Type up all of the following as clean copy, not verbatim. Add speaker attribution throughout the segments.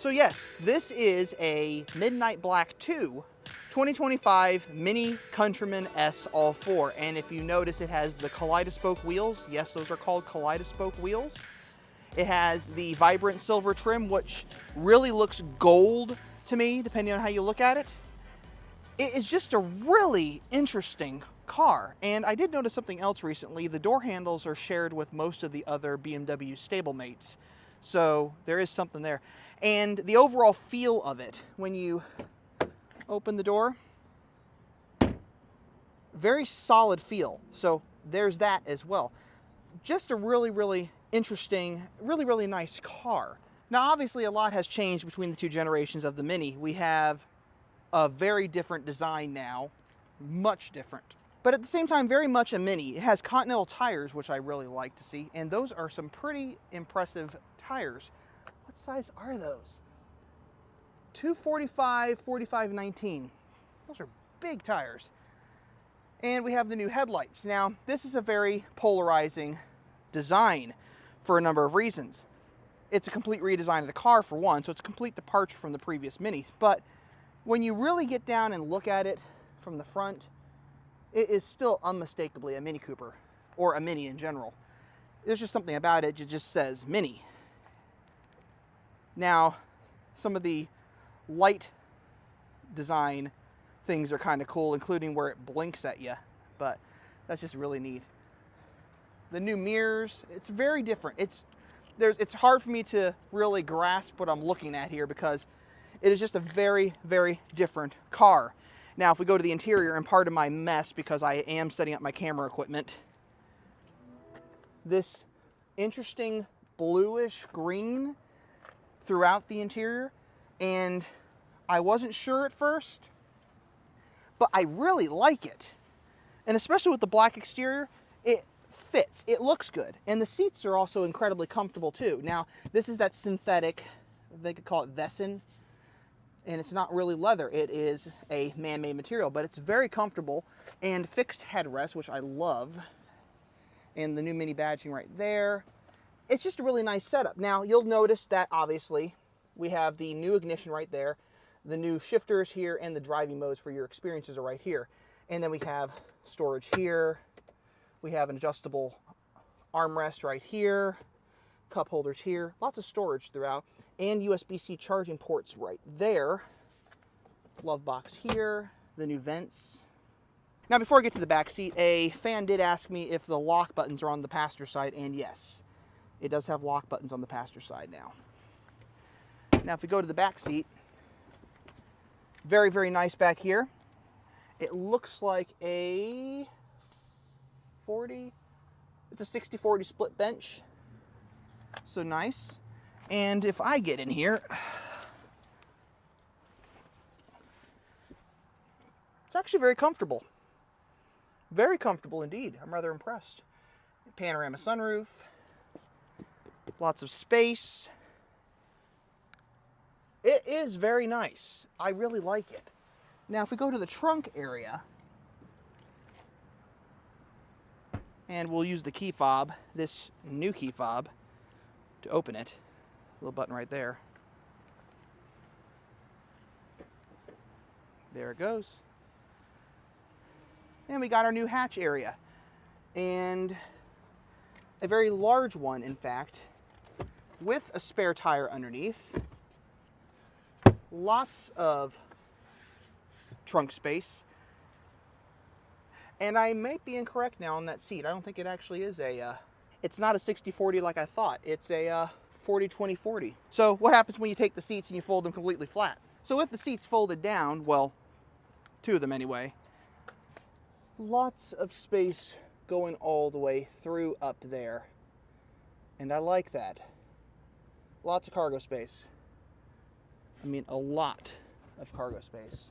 Speaker 1: So yes, this is a Midnight Black 2 2025 Mini Countryman S All4. And if you notice, it has the kaleidoscope wheels. Yes, those are called kaleidoscope wheels. It has the vibrant silver trim, which really looks gold to me, depending on how you look at it. It is just a really interesting car. And I did notice something else recently. The door handles are shared with most of the other BMW stablemates. So there is something there. And the overall feel of it, when you open the door, very solid feel. So there's that as well. Just a really, really interesting, really, really nice car. Now, obviously, a lot has changed between the two generations of the Mini. We have a very different design now, much different. But at the same time, very much a Mini. It has Continental tires, which I really like to see, and those are some pretty impressive tires. What size are those? 245, 45, 19. Those are big tires. And we have the new headlights. Now, this is a very polarizing design for a number of reasons. It's a complete redesign of the car, for one, so it's a complete departure from the previous Minis. But when you really get down and look at it from the front, it is still unmistakably a Mini Cooper, or a Mini in general. There's just something about it that just says Mini. Now, some of the light design things are kind of cool, including where it blinks at you, but that's just really neat. The new mirrors, it's very different. It's hard for me to really grasp what I'm looking at here because it is just a very, very different car. Now, if we go to the interior, and part of my mess because I am setting up my camera equipment, this interesting bluish green throughout the interior, and I wasn't sure at first, but I really like it. And especially with the black exterior, it fits. It looks good. And the seats are also incredibly comfortable too. Now, this is that synthetic, they could call it Vesin, and it's not really leather. It is a man-made material, but it's very comfortable, and fixed headrest, which I love, and the new Mini badging right there. It's just a really nice setup. Now, you'll notice that obviously we have the new ignition right there, the new shifters here, and the driving modes for your experiences are right here. And then we have storage here. We have an adjustable armrest right here, cup holders here, lots of storage throughout, and USB-C charging ports right there. Glove box here, the new vents. Now, before I get to the back seat, a fan did ask me if the lock buttons are on the passenger side, and yes, it does have lock buttons on the passenger side now. Now, if we go to the back seat, very, very nice back here. It looks like a 40, it's a 60-40 split bench. So nice. And if I get in here, it's actually very comfortable. Very comfortable indeed. I'm rather impressed. Panorama sunroof, lots of space. It is very nice. I really like it. Now, if we go to the trunk area, and we'll use the key fob, this new key fob, to open it. Little button right there. There it goes. And we got our new hatch area. And a very large one, in fact, with a spare tire underneath. Lots of trunk space. And I might be incorrect now on that seat. I don't think it actually is it's not a 60-40 like I thought. It's a 40-20-40. So what happens when you take the seats and you fold them completely flat? So with the seats folded down, well, two of them anyway, lots of space going all the way through up there. And I like that. Lots of cargo space. I mean, a lot of cargo space.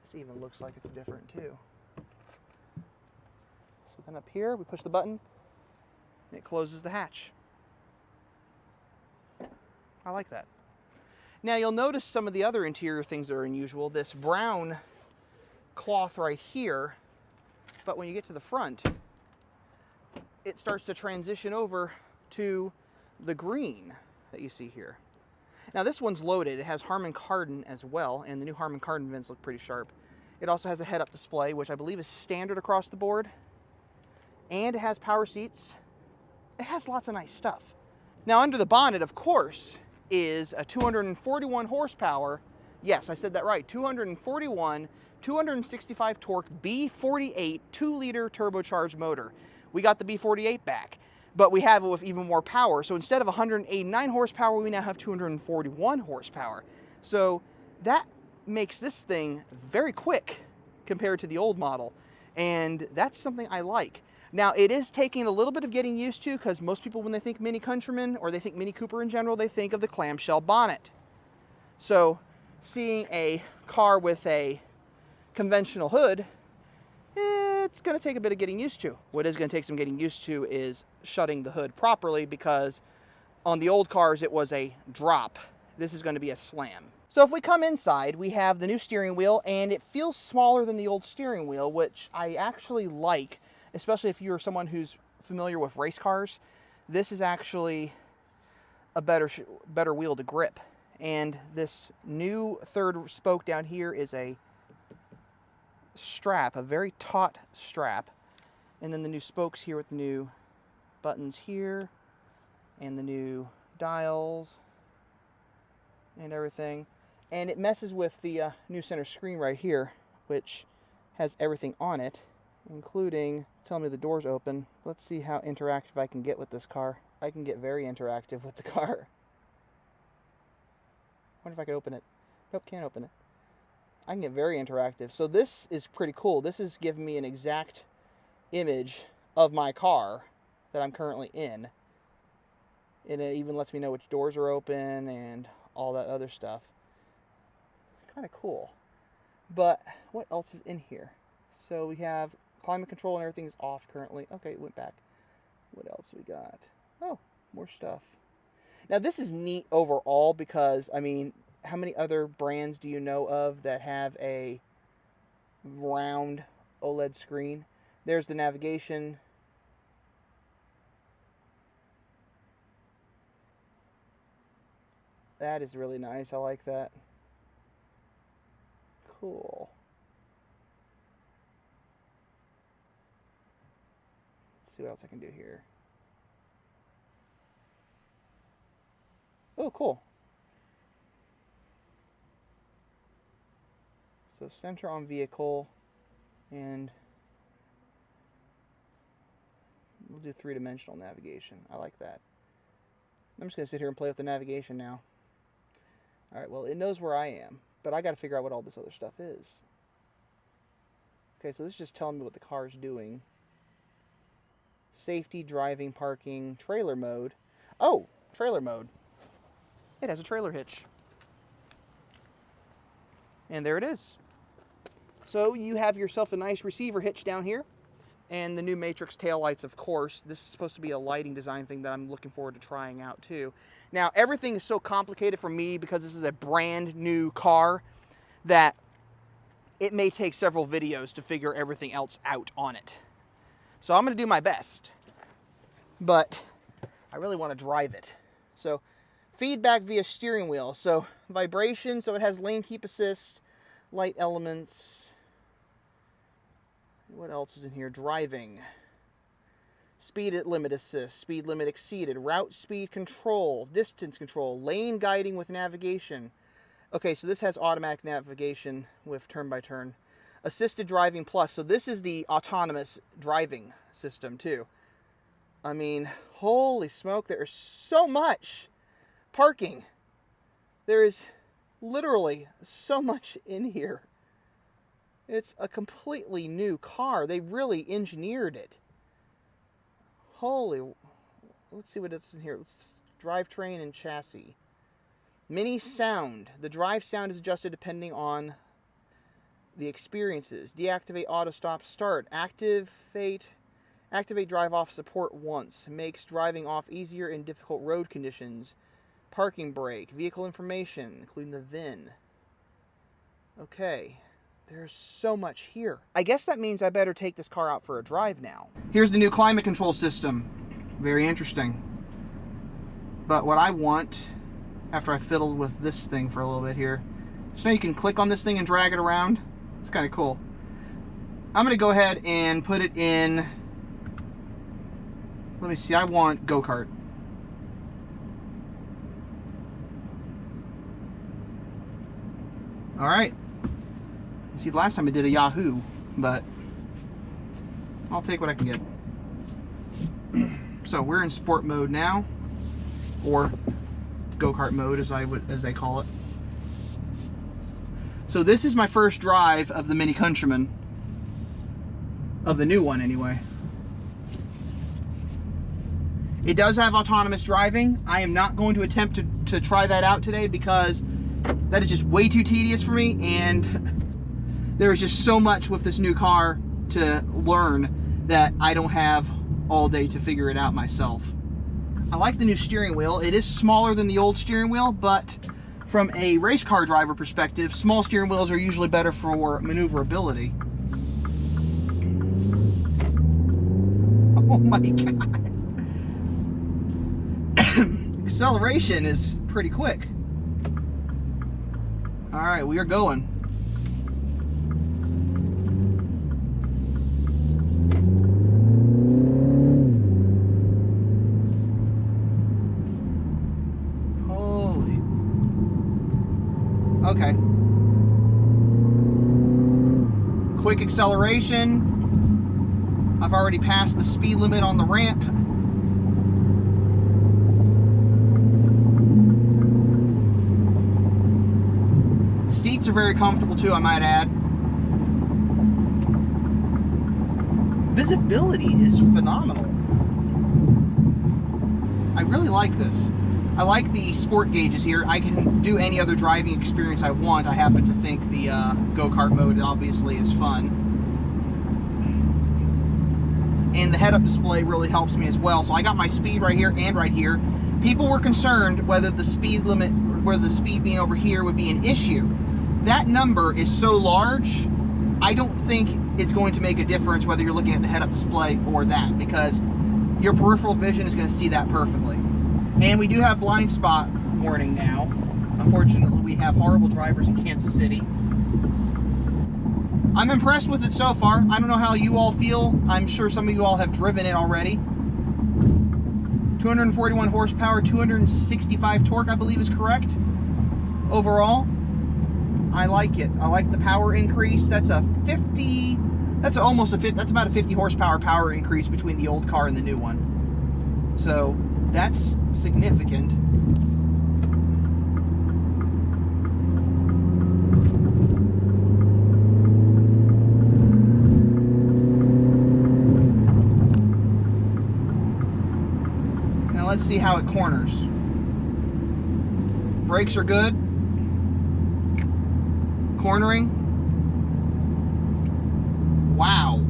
Speaker 1: This even looks like it's different too. So then up here, we push the button, and it closes the hatch. I like that. Now you'll notice some of the other interior things that are unusual. This brown cloth right here, but when you get to the front, it starts to transition over to the green. that you see here. Now this one's loaded. It has Harman Kardon as well, and the new Harman Kardon vents look pretty sharp. It also has a head-up display, which I believe is standard across the board. And it has power seats. It has lots of nice stuff. Now under the bonnet, of course, is a 241 horsepower. Yes, I said that right. 241, 265 torque B48 2-liter turbocharged motor. We got the B48 back, but we have it with even more power. So instead of 189 horsepower, we now have 241 horsepower. So that makes this thing very quick compared to the old model. And that's something I like. Now, it is taking a little bit of getting used to, because most people, when they think Mini Countryman or they think Mini Cooper in general, they think of the clamshell bonnet. So seeing a car with a conventional hood, it's going to take a bit of getting used to. What is going to take some getting used to is shutting the hood properly, because on the old cars it was a drop. This is going to be a slam. So if we come inside, we have the new steering wheel, and it feels smaller than the old steering wheel, which I actually like, especially if you're someone who's familiar with race cars. This is actually a better wheel to grip. And this new third spoke down here is a strap, a very taut strap. And then the new spokes here with the new buttons here, and the new dials and everything. And it messes with the new center screen right here, which has everything on it, including telling me the door's open. Let's see how interactive I can get with this car. I can get very interactive with the car. Wonder if I can open it. Nope, can't open it. I can get very interactive. So this is pretty cool. This is giving me an exact image of my car that I'm currently in. And it even lets me know which doors are open and all that other stuff. Kind of cool. But what else is in here? So we have climate control, and everything's off currently. Okay, it went back. What else we got? Oh, more stuff. Now this is neat overall, because, I mean, how many other brands do you know of that have a round OLED screen? There's the navigation. That is really nice. I like that. Cool. Let's see what else I can do here. Oh, cool. So center on vehicle, and we'll do 3-dimensional navigation. I like that. I'm just going to sit here and play with the navigation now. Alright, well, it knows where I am, but I got to figure out what all this other stuff is. Okay, so this is just telling me what the car is doing. Safety, driving, parking, trailer mode. Oh, trailer mode. It has a trailer hitch. And there it is. So you have yourself a nice receiver hitch down here. And the new Matrix taillights, of course. This is supposed to be a lighting design thing that I'm looking forward to trying out too. Now, everything is so complicated for me because this is a brand new car that it may take several videos to figure everything else out on it. So I'm going to do my best. But I really want to drive it. So feedback via steering wheel. So vibration, so it has lane keep assist, light elements. What else is in here? Driving. Speed limit assist, speed limit exceeded, route speed control, distance control, lane guiding with navigation. Okay, so this has automatic navigation with turn-by-turn. Assisted driving plus, so this is the autonomous driving system too. I mean, holy smoke, there is so much. Parking. There is literally so much in here. It's a completely new car. They really engineered it. Holy, let's see what it's in here. It's drivetrain and chassis. MINI sound. The drive sound is adjusted depending on the experiences. Deactivate auto stop start. Activate drive off support once. Makes driving off easier in difficult road conditions. Parking brake. Vehicle information, including the VIN. Okay. There's so much here. I guess that means I better take this car out for a drive now. Here's the new climate control system. Very interesting. But what I want, after I fiddled with this thing for a little bit here, so now you can click on this thing and drag it around. It's kind of cool. I'm going to go ahead and put it in, let me see, I want go-kart. Alright. See, last time I did a Yahoo, but I'll take what I can get. So we're in sport mode now, or go-kart mode as they call it. So this is my first drive of the MINI Countryman, of the new one anyway. It does have autonomous driving. I am not going to attempt to try that out today because that is just way too tedious for me, and there is just so much with this new car to learn that I don't have all day to figure it out myself. I like the new steering wheel. It is smaller than the old steering wheel, but from a race car driver perspective, small steering wheels are usually better for maneuverability. Oh my God. Acceleration is pretty quick. All right, we are going. Holy. Okay. Quick acceleration. I've already passed the speed limit on the ramp. Seats are very comfortable too, I might add. Visibility is phenomenal. I really like this. I like the sport gauges here. I can do any other driving experience I want. I happen to think the go-kart mode obviously is fun. And the head-up display really helps me as well. So I got my speed right here and right here. People were concerned whether the speed limit, whether the speed being over here would be an issue. That number is so large, I don't think it's going to make a difference whether you're looking at the head-up display or that, because your peripheral vision is going to see that perfectly. And we do have blind spot warning now. Unfortunately, we have horrible drivers in Kansas City. I'm impressed with it so far. I don't know how you all feel. I'm sure some of you all have driven it already. 241 horsepower, 265 torque, I believe is correct. Overall, I like it. I like the power increase. That's a 50, that's almost a 50, that's about a 50 horsepower power increase between the old car and the new one. So that's significant. Now let's see how it corners. Brakes are good. Cornering. Wow.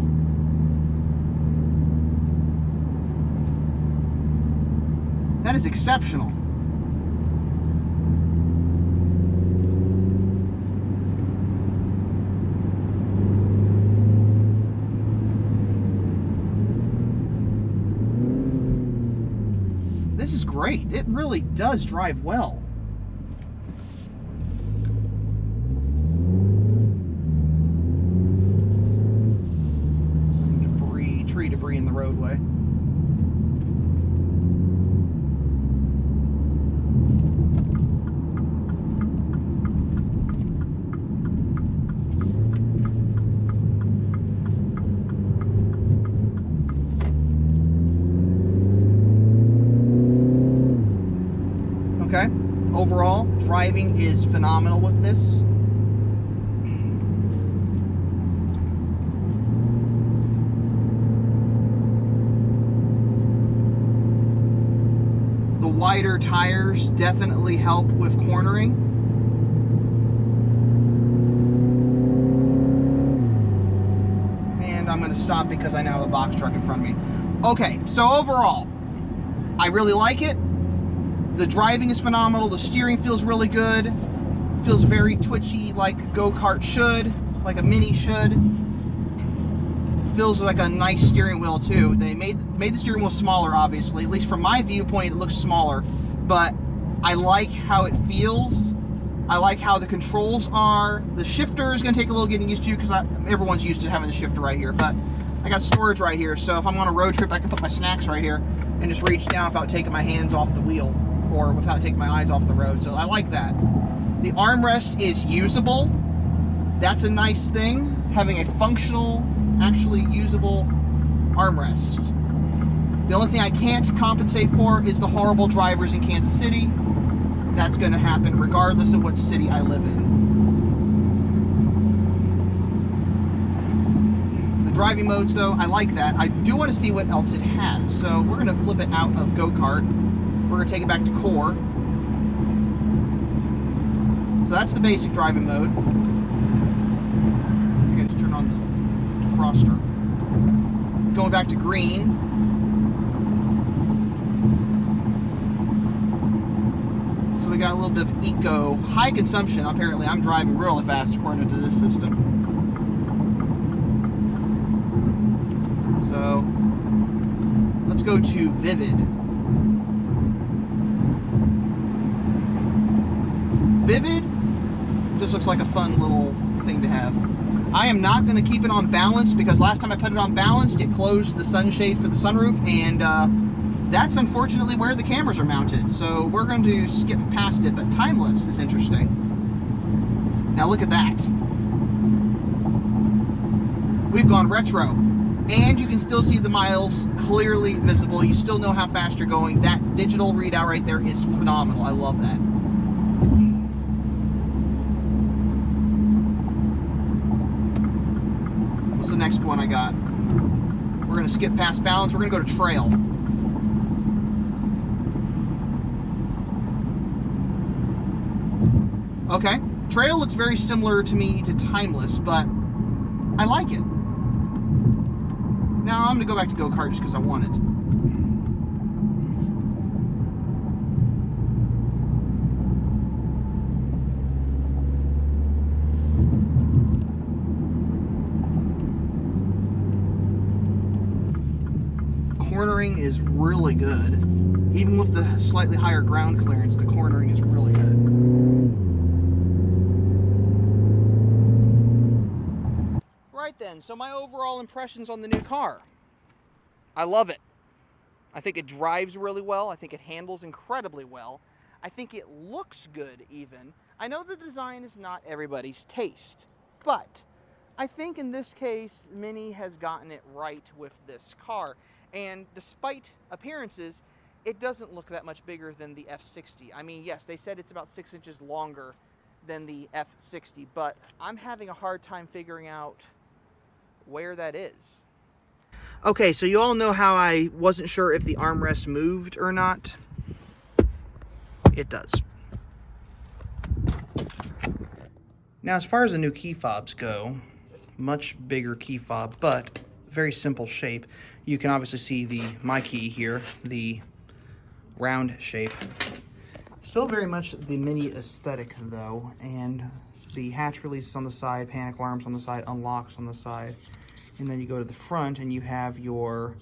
Speaker 1: That is exceptional. This is great. It really does drive well. Tree debris in the roadway. Okay, overall, driving is phenomenal with this. The wider tires definitely help with cornering. And I'm going to stop because I now have a box truck in front of me. Okay, so overall, I really like it. The driving is phenomenal. The steering feels really good. Feels very twitchy, like a go-kart should, like a Mini should. Feels like a nice steering wheel too. They made the steering wheel smaller, obviously. At least from my viewpoint, it looks smaller. but I like how it feels. I like how the controls are. The shifter is going to take a little getting used to because everyone's used to having the shifter right here, but I got storage right here, so if I'm on a road trip, I can put my snacks right here and just reach down without taking my hands off the wheel or without taking my eyes off the road, so I like that. The armrest is usable. That's a nice thing, having a functional, actually usable armrest. The only thing I can't compensate for is the horrible drivers in Kansas City. That's going to happen regardless of what city I live in. The driving modes, though, I like that. I do want to see what else it has. So we're going to flip it out of go-kart. We're going to take it back to core. So that's the basic driving mode. I'm going to turn on the defroster. Going back to green. So we got a little bit of eco, high consumption. Apparently I'm driving really fast according to this system. So let's go to vivid. Vivid just looks like a fun little thing to have. I am not going to keep it on balance because last time I put it on balanced, it closed the sunshade for the sunroof, and that's unfortunately where the cameras are mounted, so we're going to skip past it, but timeless is interesting. Now look at that. We've gone retro, and you can still see the miles clearly visible. You still know how fast you're going. That digital readout right there is phenomenal. I love that. What's the next one I got? We're going to skip past balance. We're going to go to trail. Okay, trail looks very similar to me to timeless, but I like it. Now I'm gonna go back to go-kart just because I want it. Cornering is really good. Even with the slightly higher ground clearance, the cornering is really good. Right then, so my overall impressions on the new car. I love it. I think it drives really well. I think it handles incredibly well. I think it looks good even. I know the design is not everybody's taste, but I think in this case, Mini has gotten it right with this car. And despite appearances, it doesn't look that much bigger than the F60. I mean, yes, they said it's about 6 inches longer than the F60, but I'm having a hard time figuring out where that is. Okay, so you all know how I wasn't sure if the armrest moved or not. It does. Now, as far as the new key fobs go, much bigger key fob, but very simple shape. You can obviously see my key here, the round shape. Still very much the Mini aesthetic though, and the hatch releases on the side, panic alarms on the side, unlocks on the side. And then you go to the front and you have your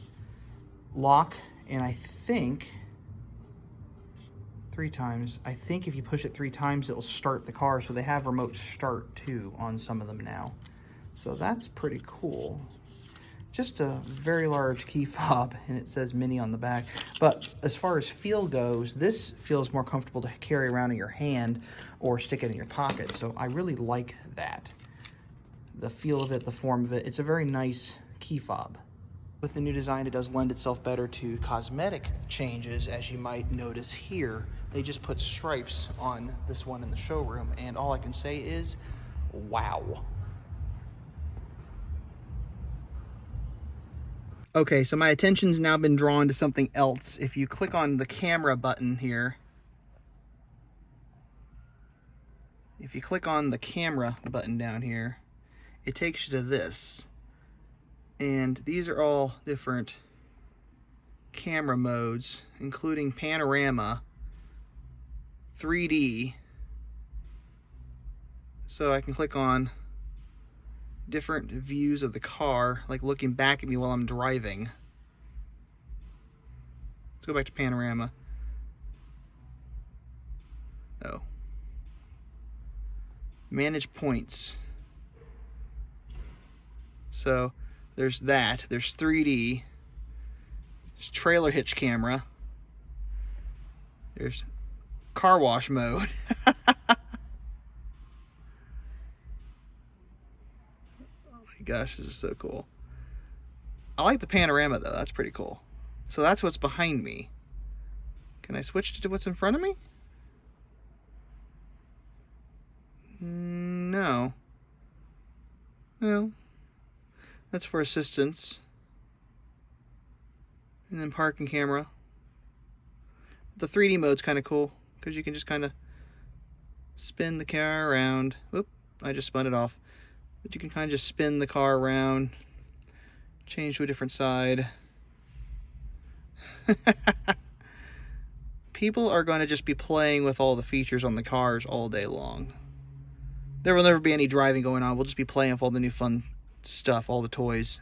Speaker 1: lock, and I think 3 times. I think if you push it 3 times, it'll start the car. So they have remote start too on some of them now. So that's pretty cool. Just a very large key fob, and it says Mini on the back. But as far as feel goes, this feels more comfortable to carry around in your hand or stick it in your pocket. So I really like that. The feel of it, the form of it, it's a very nice key fob. With the new design, it does lend itself better to cosmetic changes, as you might notice here. They just put stripes on this one in the showroom, and all I can say is, wow. Okay, so my attention's now been drawn to something else. If you click on the camera button here, if you click on the camera button down here, it takes you to this. And these are all different camera modes, including panorama, 3D. So I can click on different views of the car, like looking back at me while I'm driving. Let's go back to panorama. Manage points. So there's that. There's 3D. There's trailer hitch camera. There's car wash mode. Oh my gosh, this is so cool. I like the panorama though, that's pretty cool. So that's what's behind me. Can I switch to what's in front of me? No. No. That's for assistance. And then parking camera. The 3D mode's kind of cool because you can just kind of spin the car around. Whoop, I just spun it off. But you can kind of just spin the car around, change to a different side. People are going to just be playing with all the features on the cars all day long. There will never be any driving going on. We'll just be playing with all the new fun stuff, all the toys.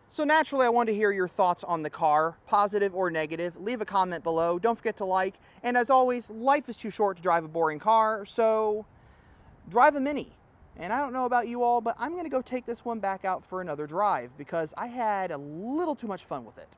Speaker 1: So naturally, I want to hear your thoughts on the car, positive or negative. Leave a comment below. Don't forget to like. And as always, life is too short to drive a boring car, so drive a Mini. And I don't know about you all, but I'm going to go take this one back out for another drive because I had a little too much fun with it.